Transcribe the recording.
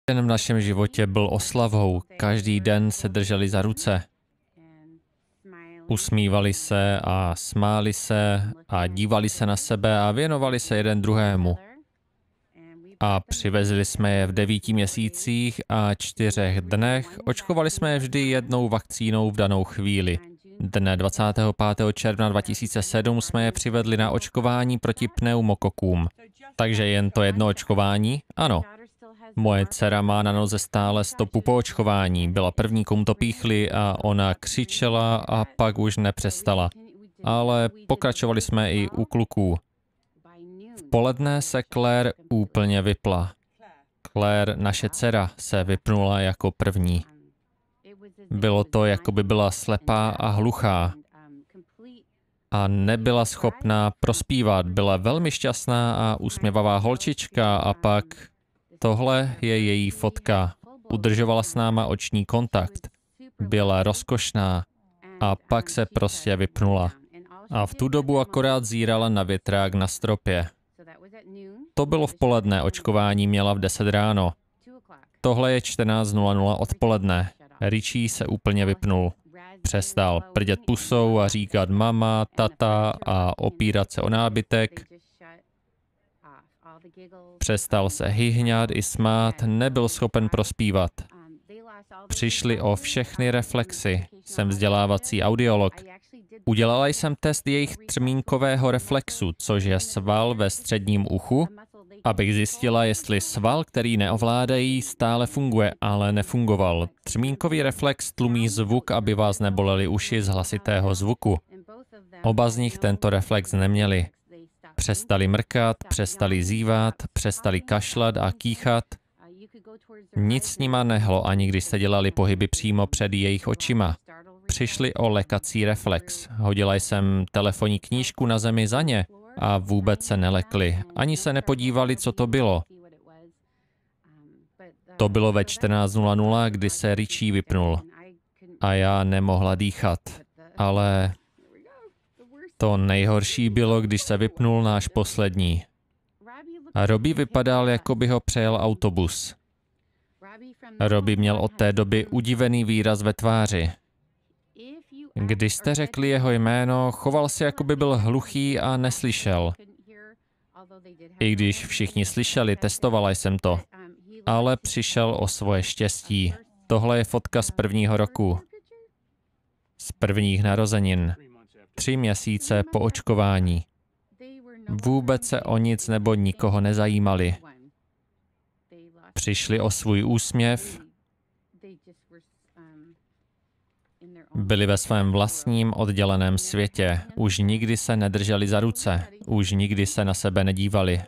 Den v našem životě byl oslavou. Každý den se drželi za ruce. Usmívali se a smáli se a dívali se na sebe a věnovali se jeden druhému. A přivezli jsme je v 9 měsících a 4 dnech. Očkovali jsme je vždy jednou vakcínou v danou chvíli. Dne 25. června 2007 jsme je přivedli na očkování proti pneumokokům. Takže jen to jedno očkování? Ano. Moje dcera má na noze stále stopu po očkování. Byla první, komu to píchli a ona křičela a pak už nepřestala. Ale pokračovali jsme i u kluků. V poledne se Claire úplně vypla. Claire, naše dcera, se vypnula jako první. Bylo to, jako by byla slepá a hluchá. A nebyla schopná prospívat. Byla velmi šťastná a usměvavá holčička a pak... Tohle je její fotka. Udržovala s náma oční kontakt. Byla rozkošná a pak se prostě vypnula. A v tu dobu akorát zírala na větrák na stropě. To bylo v poledne, očkování měla v 10 ráno. Tohle je 14:00 odpoledne. Richie se úplně vypnul. Přestal prdět pusou a říkat mama, tata a opírat se o nábytek. Přestal se hyhňat i smát, nebyl schopen prospívat. Přišli o všechny reflexy. Jsem vzdělávací audiolog. Udělala jsem test jejich třmínkového reflexu, což je sval ve středním uchu, abych zjistila, jestli sval, který neovládají, stále funguje, ale nefungoval. Třmínkový reflex tlumí zvuk, aby vás nebolely uši z hlasitého zvuku. Oba z nich tento reflex neměli. Přestali mrkat, přestali zívat, přestali kašlat a kýchat. Nic s nima nehlo, ani když se dělali pohyby přímo před jejich očima. Přišli o lekací reflex. Hodila jsem telefonní knížku na zemi za ně a vůbec se nelekli. Ani se nepodívali, co to bylo. To bylo ve 14:00, kdy se Richie vypnul. A já nemohla dýchat. Ale... To nejhorší bylo, když se vypnul náš poslední. A Robbie vypadal, jako by ho přejel autobus. Robbie měl od té doby udivený výraz ve tváři. Když jste řekli jeho jméno, choval se, jako by byl hluchý a neslyšel. I když všichni slyšeli, testovala jsem to. Ale přišel o svoje štěstí. Tohle je fotka z 1. roku. Z prvních narozenin. 3 měsíce po očkování. Vůbec se o nic nebo nikoho nezajímali. Přišli o svůj úsměv, byli ve svém vlastním odděleném světě. Už nikdy se nedrželi za ruce, už nikdy se na sebe nedívali.